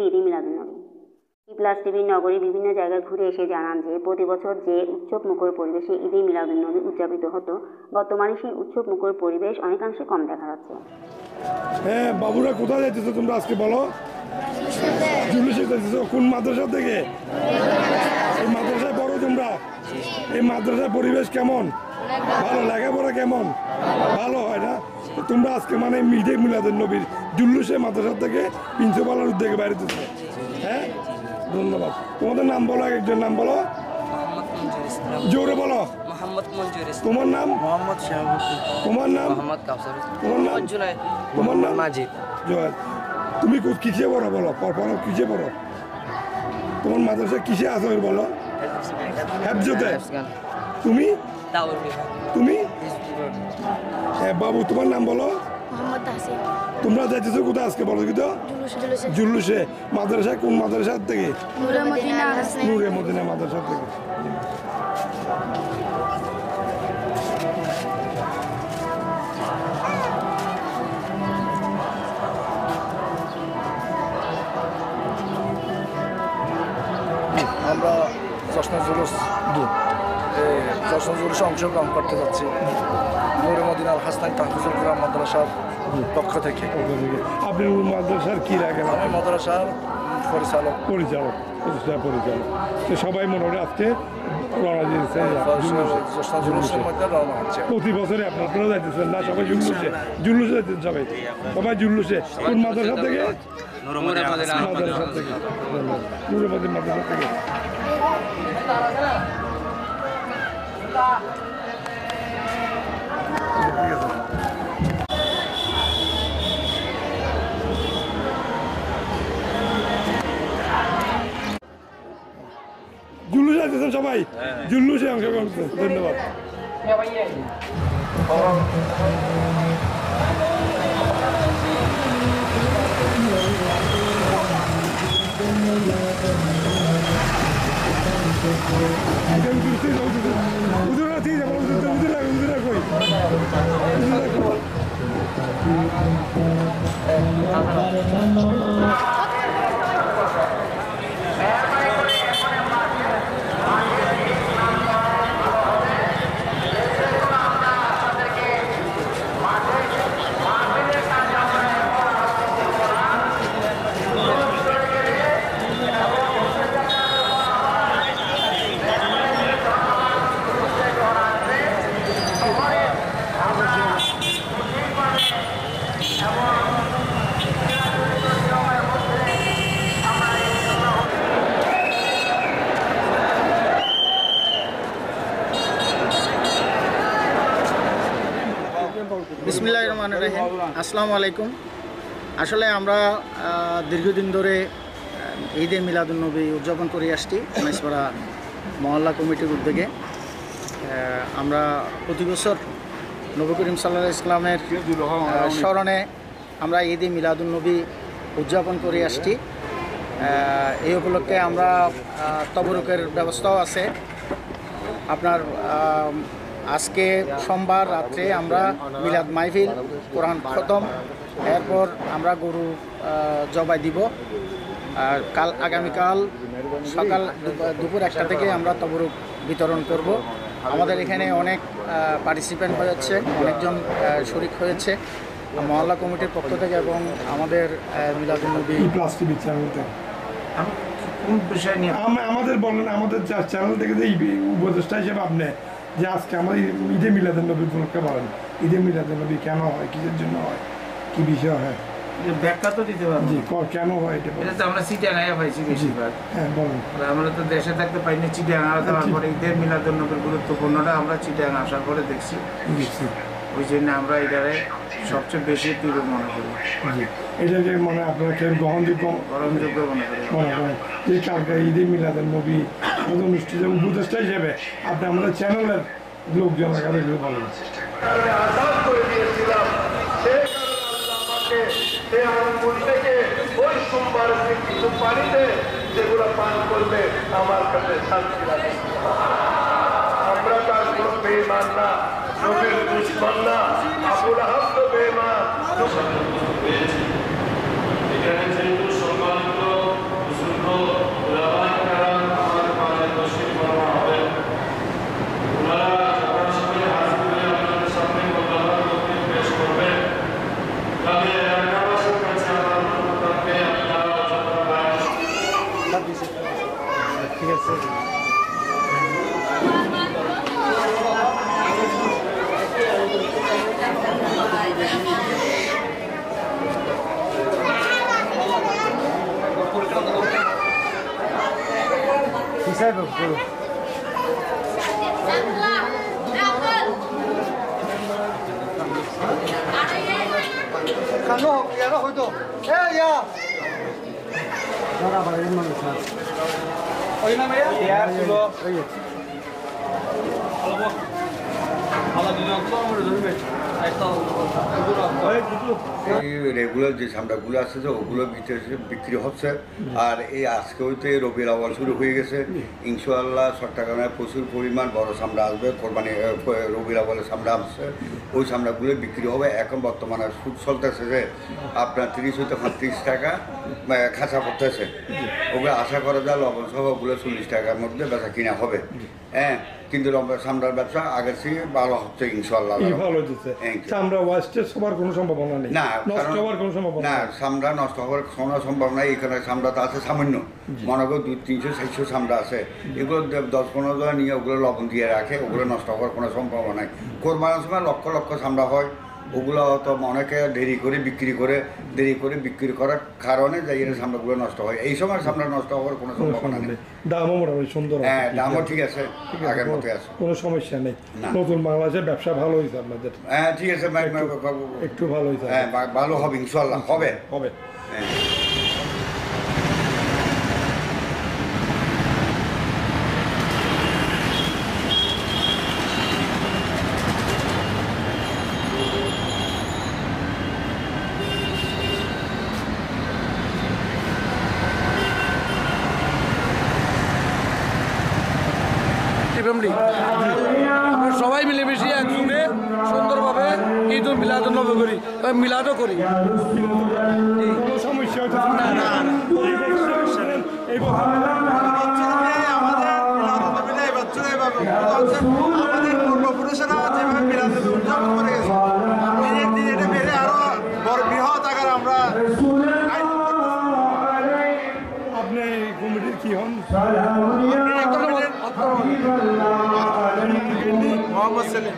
ঈদে মিলাদুন্নবী। প্লাস টিভির নগরী বিভিন্ন জায়গায় ঘুরে এসে জানান যে প্রতি বছর যে উৎসব মুখর পরিবেশে ঈদে মিলাদুন্নবী উদযাপিত হতো, বর্তমানে সেই উৎসব মুখর পরিবেশ অনেকাংশে কম দেখা যাচ্ছে। হ্যাঁ বাবুরা, কোথায় যাইতেছো তোমরা আজকে বলো? জুলুসে যাইতেছো? কোন মাদ্রাসা থেকে? এই মাদ্রাসায় পড়ো তোমরা? এই মাদ্রাসার পরিবেশ কেমন? ভালো? লেখাপড়া কেমন? ভালো হয় না? তোমরা আজকে মানে ঈদে মিলাদুন্নবীর জুলুসে মাদ্রাসা থেকে প্রিন্সিপালের উদ্যোগে বাইরে দিচ্ছ। হ্যাঁ, ধন্যবাদ। তোমাদের নাম বলো, একজন নাম বলো, জোরে বলো। তোমার নাম? তোমার নাম? তোমার নাম? তোমার নাম মাজিদ। জয়। তুমি কিসে পড়ো বলো? পড়ো কিসে পড়ো? তোমার মাদ্রাসা কিসে আসো বলো? হেফজতে। তুমি? তুমি? হ্যাঁ বাবু, তোমার নাম বলো। তোমরা যাইতেছো কোথায় আজকে বলো কিন্তু? জুলুসে। মাদ্রাসায় কোন মাদ্রাসা থেকে? নূরে মদিনা মাদ্রাসা থেকে। আমরা জশ্নে জুলুসে অংশগ্রহণ করতে যাচ্ছি নূরে মদিনার হাসনাইন তাহফিজুল কোরআন মাদ্রাসার পক্ষ থেকে। আপনি মাদ্রাসার কি রাখেন? আমি মাদ্রাসার পরিচালক। তো সবাই মনে হয় আজকে রওনা দিয়েছে জুলুসের মধ্যে রওনা হচ্ছে। প্রতি বছরে আপনারা যাইতেছেন না? সবাই জুলুসে যাইতেন সবাই জুলুসে। কোন মাদ্রাসা থেকে? মাদ্রাসা থেকে, নূরে মদিনা মাদ্রাসা থেকে। জুলুসে যাইতেছেন সবাই? জুলুসে অংশগ্রহণ করতেন। ধন্যবাদ। বিসমিল্লাহির রহমানির রহিম। আসসালামু আলাইকুম। আসলে আমরা দীর্ঘদিন ধরে ঈদে মিলাদুন্নবী উদযাপন করে আসছি মাইসপাড়া মহল্লা কমিটির উদ্যোগে। আমরা প্রতি বছর নবী করিম সাল্লাল্লাহু আলাইহি ওয়াসাল্লামের স্মরণে আমরা ঈদে মিলাদুন্নবী উদযাপন করে আসছি। এই উপলক্ষে আমরা তবরুকের ব্যবস্থাও আছে। আপনার আজকে সোমবার রাত্রে আমরা মিলাদ মাহফিল, কোরআন খতম, এরপর আমরা গরু জবাই দিব। আর আগামীকাল সকাল দুপুর 1টা থেকে আমরা তবরুক বিতরণ করব। আমাদের এখানে অনেক পার্টিসিপেন্ট হয়েছে, অনেকজন শরিক হয়েছে মহল্লা কমিটির পক্ষ থেকে এবং আমাদের মিলাদুন্নবী প্লাস টিভি চ্যানেলতে। কোন বিষয় নিয়ে আমাদের বলেন, আমাদের চ্যানেল থেকে যে উপদেষ্টা হিসেবে আপনি যে আজকে আমাদের ঈদে মিলাদুন্নবী উপলক্ষে বলেন, ঈদে মিলাদুন্নবী কেন হয়, কিসের জন্য হয়, কি বিষয় হয়, ব্যাখ্যা তো দিতে পারবো। জি, কেন হয় এটা? এটা তো আমরা চিটাগাঁয়ে পাইছি বেশিরভাগ। হ্যাঁ বলেন। আমরা তো দেশে থাকতে পাইনি, চিটাগাঁ যাওয়ার পরে ঈদের মিলাদুন্নবীর গুরুত্বপূর্ণটা আমরা চিটাগাঁ আসার পরে দেখছি। ওই জন্য আমরা এটারে সবচেয়ে বেশি প্রিয় মনে করি। এটা যে মানে আপনারা গ্রহণযোগ্য মনে করি। যে কালকে ঈদে মিলাদুন্নবী অনুষ্ঠিত উপদেষ্টা হিসেবে আপনি আমাদের চ্যানেলের লোকজনের কাছে বলেন। যেগুলো পান করলে আমার কাছে শান্তি লাগে। আমরা তার কোনো বেঈমান না, নবীর দুশমন না। আবুল আহাব তো বেঈমান। এখানে যেহেতু সম্মানিত রেগুলার যে চামড়াগুলো আছে যে ওগুলো বিক্রি হচ্ছে। আর এই আজকে হইতে রবিউল আউয়াল শুরু হয়ে গেছে, ইনশাআল্লাহ চট্টগ্রামে প্রচুর পরিমাণ বড় চামড়া আসবে, কোরবানি রবিউল আউয়ালের চামড়া আসছে, ওই চামড়াগুলো বিক্রি হবে। এখন বর্তমানে সুদ চলতেছে যে আপনার 30 হইতে 35 টাকা খাঁচা পড়তেছে, ওগুলো আশা করা যায় লবণ সহ ওগুলো 40 টাকার মধ্যে বেচা কিনা হবে। হ্যাঁ, কিন্তু চামড়ার ব্যবসা আগের থেকে ভালো হচ্ছে ইনশাআল্লাহ। ভালো হচ্ছে চামড়া ওয়াস্টেজ হবার কোনো সম্ভাবনা নেই, না নষ্ট হওয়ার কোনো সম্ভাবনা না, চামড়া নষ্ট হওয়ার কোনো সম্ভাবনা নেই। এখানে চামড়াটা আছে সামান্য, মনে করো 200-300-400 চামড়া আছে, এগুলো 10-15 জন নিয়ে ওগুলো লবণ দিয়ে রাখে, ওগুলো নষ্ট হওয়ার কোনো সম্ভাবনা নাই। কোরবানির সময় লক্ষ লক্ষ চামড়া হয়, ওগুলো তো অনেকে দেরি করে বিক্রি করার কারণে যাই চামড়াগুলো নষ্ট হয়। এই সময় চামড়া নষ্ট হওয়ার কোনো সম্ভাবনা নেই। দামও মোটামুটি সুন্দর, হ্যাঁ দামও ঠিক আছে, আগের মতো আছে, কোনো সমস্যা নেই। নতুন বাংলাদেশের ব্যবসা ভালো হয়েছে আপনাদের? হ্যাঁ ঠিক আছে, একটু ভালো হয়েছে, হ্যাঁ ভালো হবে ইনশাআল্লাহ, হবে। হ্যাঁ আমরা সবাই মিলেমিশে একসঙ্গে সুন্দরভাবে ঈদ মিলাদ নবী করি, মিলাদও করি। কোনো সমস্যা হচ্ছে না? আমাদের পূর্বপুরুষেরা যেভাবে মিলাদ উদযাপন করে গেছে, এটা বেড়ে আরো বড় বৃহৎ আকার আমরা। আপনি কমিটির কি হন? মোহাম্মদ সেলিম।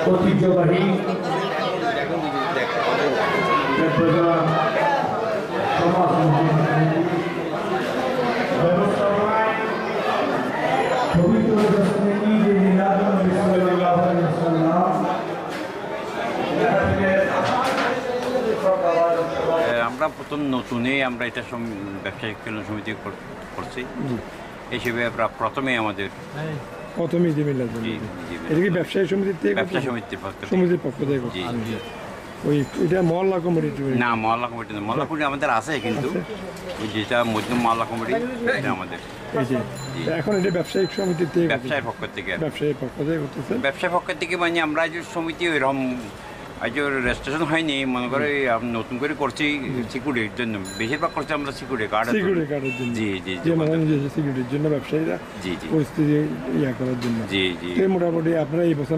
ঐতিহ্যবাহী ব্যবস্থাপনায় পবিত্র ঈদে মিলাদুন্নবী সাল্লাল্লাহু আলাইহি ওয়াসাল্লাম আমরা প্রথম নতুনই আমরা এটা ব্যবসায়িক কল্যাণ সমিতি করছি, হিসেবে আমরা প্রথমেই আমাদের ঈদে মিলাদ, এটা কি ব্যবসায়ী সমিতির থেকে? ব্যবসা সমিতির পক্ষ থেকে। ওই এটা মহল্লা কমিটি? না, মহল্লা কমিটি না, মহল্লা কমিটি আমাদের আছে, কিন্তু যেটা মধ্যম মহল্লা কমিটি এটা আমাদের। এখন এটা ব্যবসায়িক সমিতির থেকে, ব্যবসায়ীর পক্ষ থেকে করতেছে। ব্যবসায়ীর পক্ষ থেকে মানে আমরা যে সমিতি ওইরকম আজ রেজিস্ট্রেশন হয়নি, মনে করে নতুন করে করছি সিকিউরিটির জন্য, বেশিরভাগ করছি আমরা সিকিউরিটি কার্ডের জন্য। জি জি জি, সিকিউরিটির জন্য ব্যবসায়ীরা জি জি পরিস্থিতি ইয়া করার জন্য। জি জি, মোটামুটি আপনারা এই বছর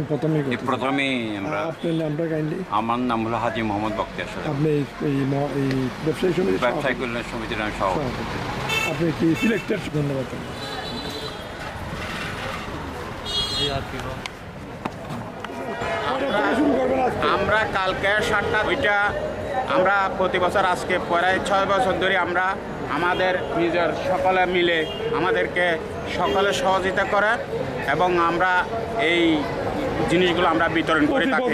প্রথমেই আমরা। আপনার নামটা কাইন্ডলি? আমার নাম হলো হাজি মোহাম্মদ বখতিয়ার। আপনি এই ব্যবসায়ী সমিতি, ব্যবসায়িক কল্যাণ সমিতির আমি সভাপতি। আপনি কি সিলেক্টেড? ধন্যবাদ। আমরা কালকে 7টা 2টা আমরা প্রতি বছর আজকে প্রায় 6 বছর ধরে আমরা আমাদের নিজের সকলে মিলে আমাদেরকে সকলে সহযোগিতা করে এবং আমরা এই জিনিসগুলো আমরা বিতরণ করে থাকি।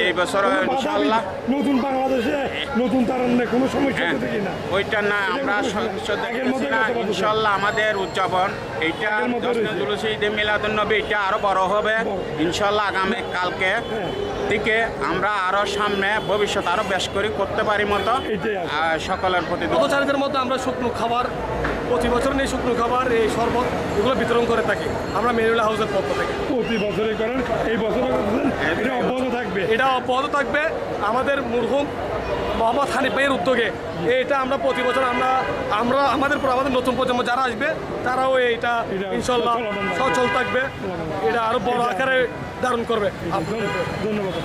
এই বছর ইনশাআল্লাহ নতুন বাংলাদেশে নতুন তারুণ্যে কোনো সমস্যা হচ্ছে কিনা? ওইটা না, আমরা ইনশাআল্লাহ আমাদের উদযাপন এইটা ঈদে মিলাদুন্নবী এটা আরো বড় হবে ইনশাআল্লাহ। আগামী কালকে থেকে আমরা আরো সামনে ভবিষ্যৎ আরো বেশ করে করতে পারি মতো সকলের প্রতি। পথচারীদের মধ্যে আমরা শুকনো খাবার প্রতি বছর নেই, শুকনো খাবার, এই শরবত এগুলো বিতরণ করে থাকি আমরা মেরিউল্লাহ হাউসের পক্ষ থেকে। প্রতি বছরই করেন, এই বছর এটা অব্যাহত থাকবে? এটা অব্যাহত থাকবে আমাদের মরহুম মোহাম্মদ হানিফ ভাইয়ের উদ্যোগে। এটা আমরা প্রতি বছর আমরা আমাদের নতুন প্রজন্ম যারা আসবে তারাও এটা ইনশাল্লাহ সচল থাকবে, এটা আরো বড় আকারে ধারণ করবে। ধন্যবাদ।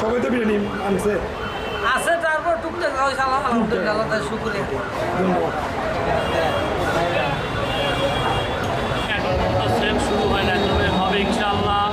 সবাই তো বিরিয়ানি আনছে আছে, তারপর টুকটাক আলহামদুলিল্লাহ শুক্রিয়া। শুরু হয় না, তবে হবে ইনশাআল্লাহ।